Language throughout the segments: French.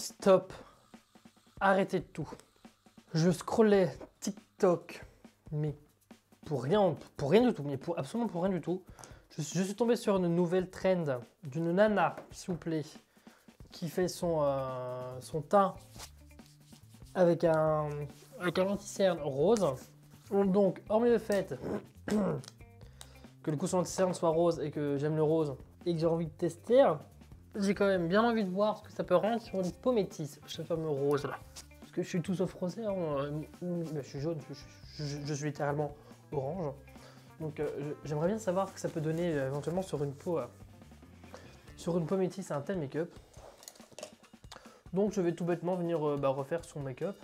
Stop. Arrêtez tout. Je scrollais TikTok, mais pour rien du tout, mais absolument pour rien du tout. Je suis tombé sur une nouvelle trend d'une nana, s'il vous plaît, qui fait son teint avec un anti-cerne rose. Donc, hormis le fait que le coup son anti-cerne soit rose et que j'aime le rose et que j'ai envie de tester, j'ai quand même bien envie de voir ce que ça peut rendre sur une peau métisse, ce fameux rose là. Parce que je suis tout sauf rosé, hein, je suis jaune, je suis littéralement orange. Donc j'aimerais bien savoir ce que ça peut donner éventuellement sur une peau métisse à un tel make-up. Donc je vais tout bêtement venir refaire son make-up.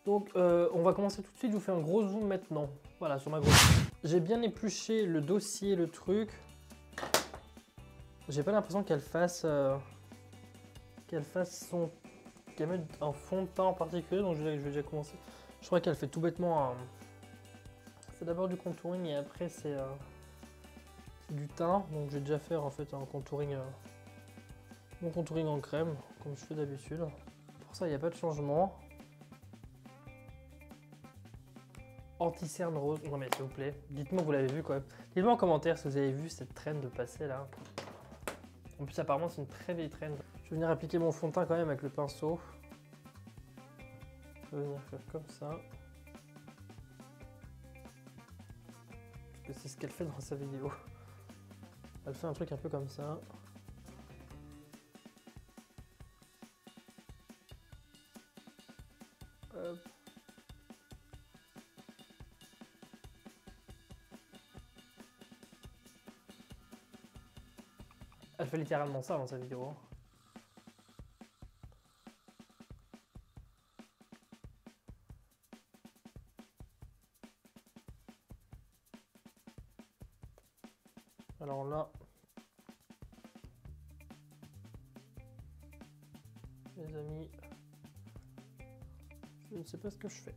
Donc on va commencer tout de suite, je vous fais un gros zoom maintenant. Voilà, sur ma grosse. J'ai bien épluché le dossier, le truc. J'ai pas l'impression qu'elle mette un fond de teint en particulier, donc je vais déjà commencer. Je crois qu'elle fait tout bêtement c'est d'abord du contouring et après c'est du teint. Donc je vais déjà faire en fait un contouring, mon contouring en crème, comme je fais d'habitude. Pour ça, il n'y a pas de changement. Anti-cerne rose. Non mais s'il vous plaît, dites-moi que vous l'avez vu quand même. Dites-moi en commentaire si vous avez vu cette trend de passer là. En plus apparemment c'est une très vieille trend. Je vais venir appliquer mon fond de teint quand même avec le pinceau. Je vais venir faire comme ça. Parce que c'est ce qu'elle fait dans sa vidéo. Elle fait un truc un peu comme ça. Hop. Elle fait littéralement ça dans sa vidéo. Alors là, les amis, je ne sais pas ce que je fais.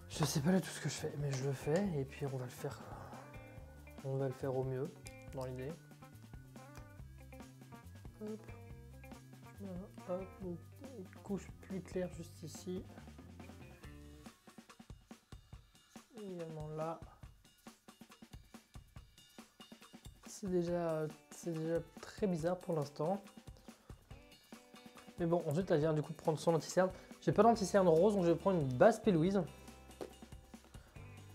Je sais pas du tout ce que je fais, mais je le fais et puis on va le faire au mieux dans l'idée. Hop. Voilà, hop, une couche plus claire juste ici. Et également là. C'est déjà très bizarre pour l'instant. Mais bon, ensuite elle vient du coup de prendre son anti-cerne. J'ai pas d'anti-cerne rose, donc je vais prendre une base P-Louise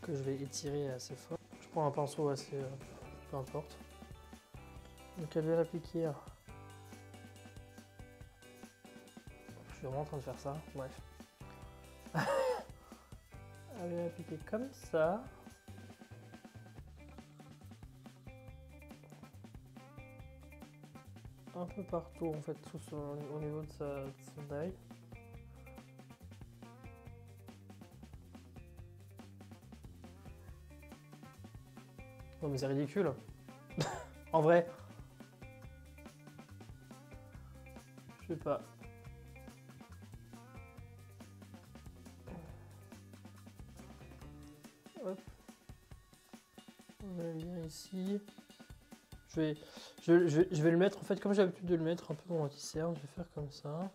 que je vais étirer assez fort. Je prends un pinceau assez, peu importe. Donc elle vient l'appliquer. Je suis vraiment en train de faire ça, bref. Elle vient l'appliquer comme ça. Un peu partout en fait, au niveau de son œil. Non mais c'est ridicule. En vrai. Je sais pas. Hop. On va venir ici. Je vais le mettre en fait comme j'ai l'habitude de le mettre un peu mon anti-cerne. Je vais faire comme ça.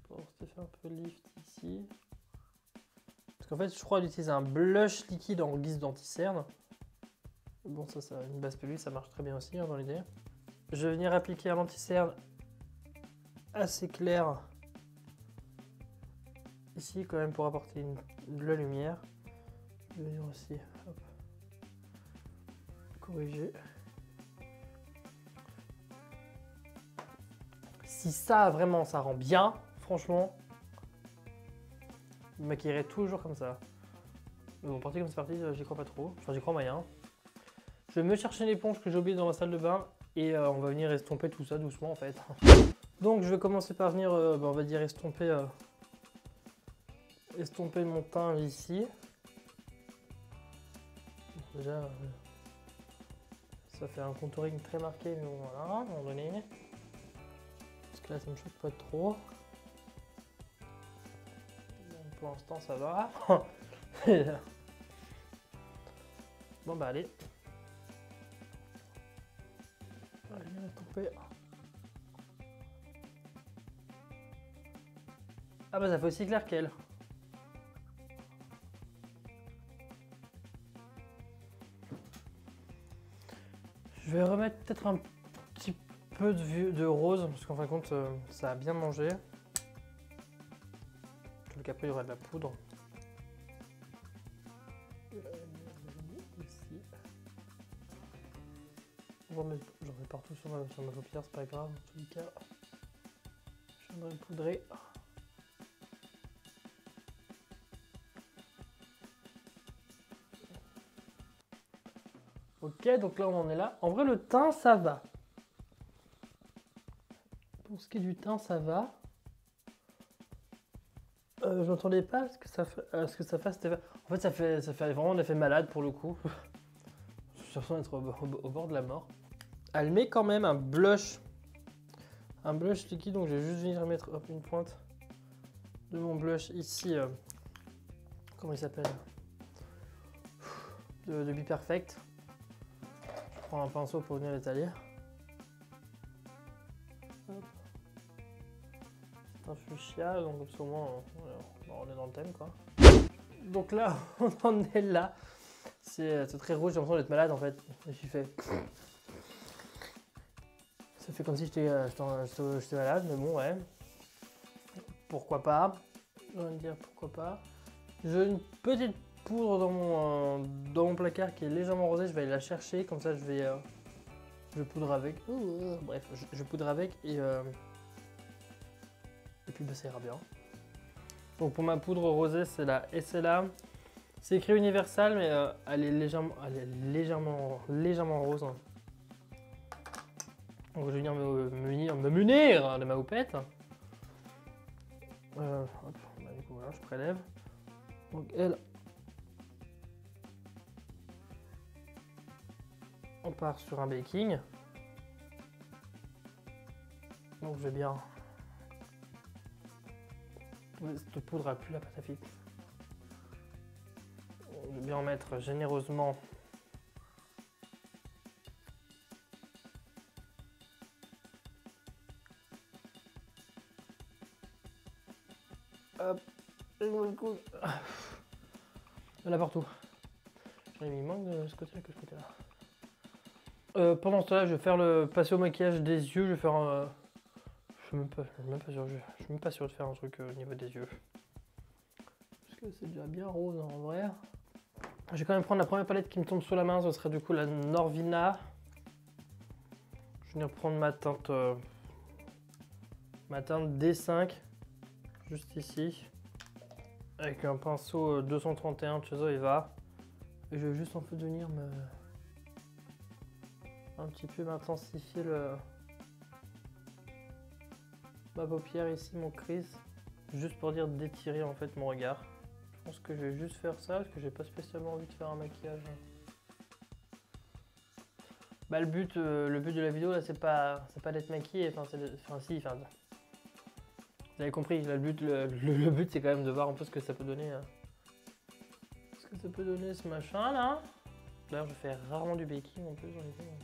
Pour faire un peu lift ici. Parce qu'en fait je crois d'utiliser un blush liquide en guise d'anti-cerne. Bon ça une base pellucide ça marche très bien aussi hein, dans l'idée. Je vais venir appliquer un anti-cerne assez clair ici quand même pour apporter de la lumière. Je vais venir aussi hop, corriger. Si ça vraiment ça rend bien, franchement, je me maquillerai toujours comme ça. Mais bon, parti comme c'est parti, j'y crois pas trop. Enfin, j'y crois moyen. Je vais me chercher une éponge que j'ai oubliée dans ma salle de bain et on va venir estomper tout ça doucement en fait. Donc je vais commencer par venir, on va dire estomper mon teint ici. Déjà, ça fait un contouring très marqué, mais bon, voilà, à un moment donné. Parce que là, ça me choque pas trop. Donc, pour l'instant, ça va. Bon bah allez. Allez, on va couper. Ah bah ça fait aussi clair qu'elle. Je vais remettre peut-être un petit peu de rose, parce qu'en fin de compte, ça a bien mangé. Donc après, il y aura de la poudre. Ici. J'en mets partout sur ma paupière, c'est pas grave. En tout cas, je viendrai poudrer. Ok, donc là on en est là. En vrai, le teint, ça va. Pour ce qui est du teint, ça va. Je n'entendais pas ce que ça fasse. En fait, ça fait vraiment un effet malade pour le coup. Je suis l'impression d'être au bord de la mort. Elle met quand même un blush liquide, donc je vais juste venir mettre une pointe de mon blush ici. Comment il s'appelle? De Be Perfect. Je prends un pinceau pour venir l'étaler. C'est un fuchsia, donc au moins on est dans le thème quoi. Donc là, on en est là. C'est très rouge, j'ai l'impression d'être malade en fait. J'ai fait. Ça fait comme si j'étais malade, mais bon, ouais. Pourquoi pas? Je vais me dire pourquoi pas. J'ai une petite poudre dans mon placard qui est légèrement rosée. Je vais aller la chercher, comme ça je poudre avec. Bref, je poudre avec et puis bah, ça ira bien. Donc pour ma poudre rosée, c'est la SLA. C'est écrit Universal, mais elle est légèrement rose. Donc je vais venir me munir de ma houppette. Hop, bah, du coup, voilà, je prélève. Donc elle, on part sur un baking. Donc je vais bien. Cette poudre a plus la pâte à fixe. Je vais bien en mettre généreusement. Hop, et le coup. Là partout. Il manque de ce côté-là que ce côté-là. Pendant ce temps-là, je vais faire passer au maquillage des yeux. Je vais faire un. Je suis même pas sûr de faire un truc au niveau des yeux. Parce que c'est déjà bien rose en vrai. Je vais quand même prendre la première palette qui me tombe sous la main. Ce serait du coup la Norvina. Je vais venir prendre ma teinte D5. Juste ici. Avec un pinceau 231 de chez Zoeva. Et je vais juste en fait venir un petit peu m'intensifier ma paupière ici, mon crease, juste pour dire d'étirer en fait mon regard. Je pense que je vais juste faire ça parce que j'ai pas spécialement envie de faire un maquillage. Bah le but de la vidéo là c'est pas d'être maquillé, vous avez compris, là, le but c'est quand même de voir un peu ce que ça peut donner. Ce que ça peut donner ce machin là. D'ailleurs je fais rarement du baking en plus j'en ai fait donc.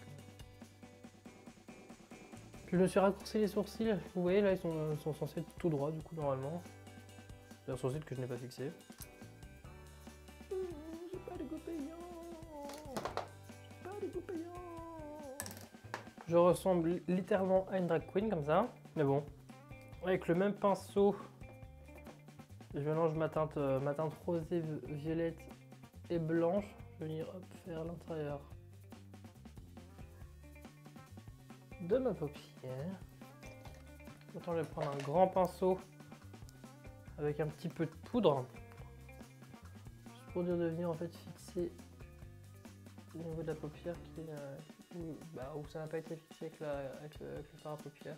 Je me suis raccourci les sourcils, vous voyez là ils sont censés être tout droits du coup normalement. C'est un sourcil que je n'ai pas fixé. J'ai pas les goûts payants. Je ressemble littéralement à une drag queen comme ça, mais bon. Avec le même pinceau, je mélange ma teinte rosée, violette et blanche. Je vais venir faire l'intérieur de ma paupière. Maintenant je vais prendre un grand pinceau avec un petit peu de poudre. Juste pour dire de venir en fait fixer au niveau de la paupière où ça n'a pas été fixé avec le fard à paupière.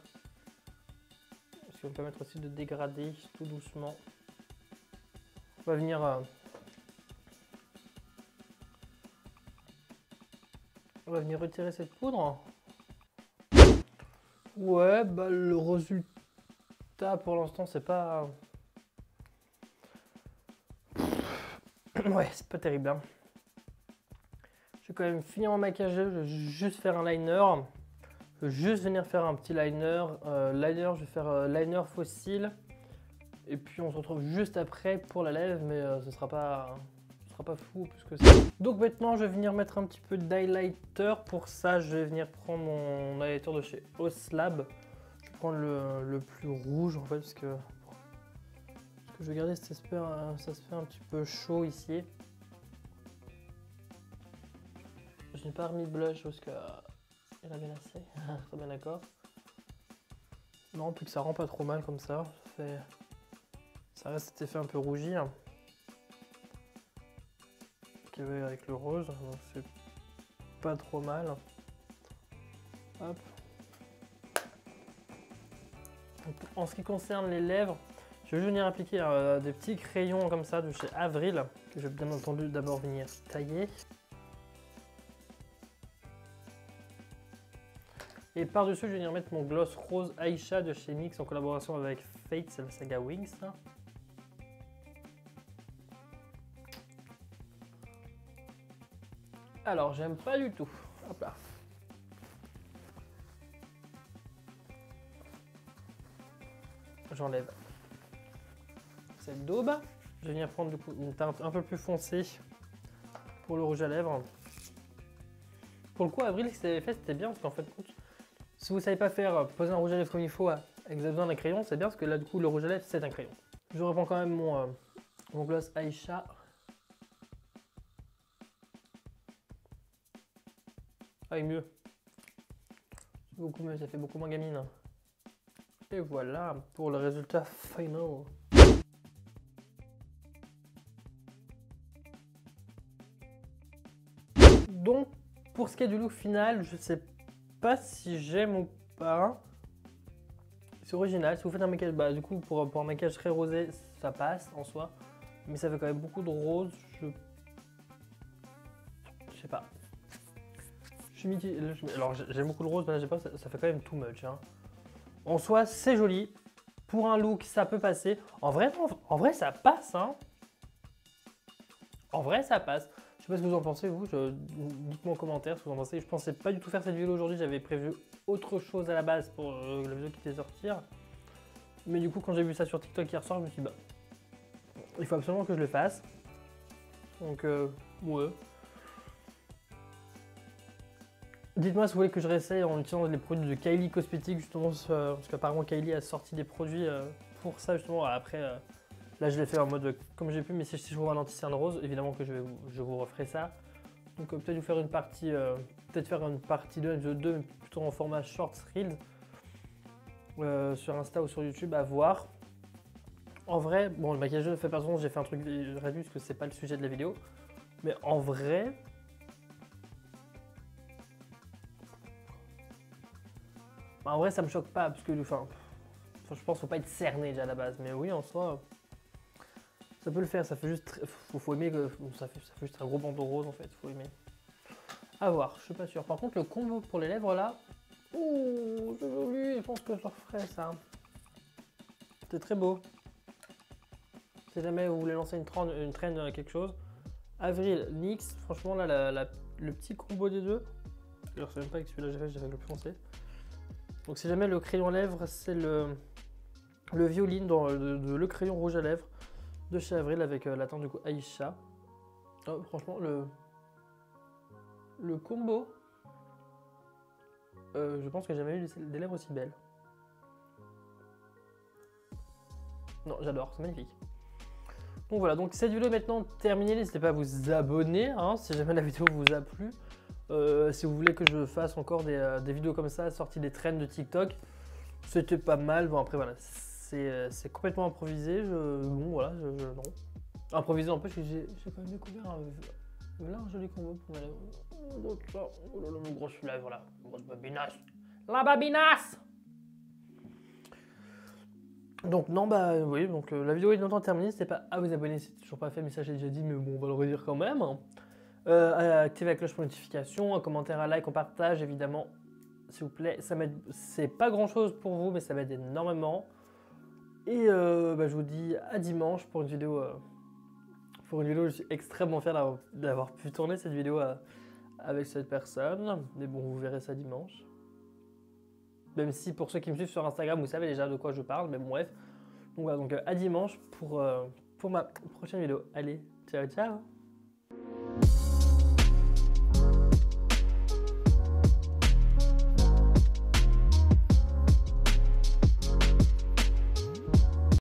Ce qui va me permettre aussi de dégrader tout doucement. On va venir retirer cette poudre. Ouais, bah le résultat pour l'instant c'est pas... Ouais, c'est pas terrible. Hein. Je vais quand même finir mon maquillage, je vais juste faire un liner. Je vais juste venir faire un petit liner. Je vais faire liner fossile. Et puis on se retrouve juste après pour la lèvre, mais ce sera pas fou plus que ça. Donc maintenant je vais venir mettre un petit peu d'highlighter. Pour ça je vais venir prendre mon highlighter de chez Oslab. Je vais prendre le plus rouge en fait parce que je vais garder ça se fait un petit peu chaud ici. Je n'ai pas remis de blush parce que il a bien assez, très bien d'accord. Non, plus que ça rend pas trop mal comme ça. Ça reste cet effet un peu rougi hein, qu'il y avait avec le rose, donc c'est pas trop mal. Hop. Donc, en ce qui concerne les lèvres, je vais venir appliquer des petits crayons comme ça de chez Avril, que je vais bien entendu d'abord venir tailler. Et par-dessus, je vais venir mettre mon gloss rose Aisha de chez NYX en collaboration avec Fate, c'est la saga Wings. Alors, j'aime pas du tout. Hop là. J'enlève cette daube. Je vais venir prendre du coup une teinte un peu plus foncée pour le rouge à lèvres. Pour le coup, Avril, ce qu'il avait fait, c'était bien parce qu'en fait, si vous ne savez pas faire poser un rouge à lèvres comme il faut avec besoin d'un crayon, c'est bien parce que là, du coup, le rouge à lèvres, c'est un crayon. Je reprends quand même mon gloss Aisha. Ah, il est mieux. C'est beaucoup mieux, ça fait beaucoup moins gamine. Et voilà pour le résultat final. Donc, pour ce qui est du look final, je sais pas si j'aime ou pas. C'est original. Si vous faites un maquillage, bah, du coup, pour un maquillage très rosé, ça passe en soi. Mais ça fait quand même beaucoup de rose. Je sais pas. Je suis mitigé. Alors, j'aime beaucoup le rose, mais là, j'ai pas, ça fait quand même too much. Hein. En soi, c'est joli. Pour un look, ça peut passer. En vrai, ça passe. Hein. En vrai, ça passe. Je sais pas ce que vous en pensez, vous. Dites-moi en commentaire ce que vous en pensez. Je pensais pas du tout faire cette vidéo aujourd'hui. J'avais prévu autre chose à la base pour la vidéo qui devait sortir. Mais du coup, quand j'ai vu ça sur TikTok hier soir, je me suis dit, bah, il faut absolument que je le fasse. Donc, ouais. Dites-moi si vous voulez que je réessaye en utilisant les produits de Kylie Cosmetics, justement, parce qu'apparemment Kylie a sorti des produits pour ça, justement. Après, là, je l'ai fait en mode comme j'ai pu, mais si je vous vois un anti-cerne rose, évidemment que je vous referai ça. Donc, peut-être vous faire une partie, peut-être faire une partie 2, un épisode 2, mais plutôt en format short reels sur Insta ou sur YouTube, à voir. En vrai, bon, le maquillage de fait personne, j'ai fait un truc réduit parce que c'est pas le sujet de la vidéo, mais en vrai. En vrai, ça me choque pas parce que, enfin, je pense qu'il ne faut pas être cerné déjà à la base, mais oui, en soi, ça peut le faire. Ça fait juste, faut aimer que ça fait juste un gros bandeau rose en fait. Faut aimer. À voir, je suis pas sûr. Par contre, le combo pour les lèvres là, ouh, c'est joli. Je pense que je le referai ça. C'est très beau. Si jamais vous voulez lancer une trend quelque chose, Avril, NYX, franchement là, le petit combo des deux. Je ne sais même pas que celui-là j'ai fait le plus foncé. Donc si jamais le crayon lèvres, c'est le violine dans le crayon rouge à lèvres de chez Avril avec la teinte du coup Aisha. Oh, franchement, le combo, je pense que j'ai jamais eu des lèvres aussi belles. Non, j'adore, c'est magnifique. Donc voilà, donc cette vidéo est maintenant terminée. N'hésitez pas à vous abonner hein, si jamais la vidéo vous a plu. Si vous voulez que je fasse encore des vidéos comme ça, sorties des trends de TikTok, c'était pas mal. Bon, après, voilà, c'est complètement improvisé. Bon, voilà, non. Improvisé un peu, parce que j'ai quand même découvert un joli combo pour ma lèvre. Oh là là, mon gros lèvre là, grosse babinasse. La babinasse! Donc, non, bah oui, donc la vidéo est maintenant terminée. N'hésitez pas à vous abonner si c'est toujours pas fait, mais ça j'ai déjà dit, mais bon, on va le redire quand même. À activer la cloche pour notification, un commentaire, un like, un partage évidemment, s'il vous plaît. Ça m'aide, c'est pas grand chose pour vous, mais ça m'aide énormément. Et bah, je vous dis à dimanche pour une vidéo. Je suis extrêmement fier d'avoir pu tourner cette vidéo avec cette personne. Mais bon, vous verrez ça dimanche. Même si pour ceux qui me suivent sur Instagram, vous savez déjà de quoi je parle, mais bon, bref. Donc voilà, donc à dimanche pour ma prochaine vidéo. Allez, ciao ciao!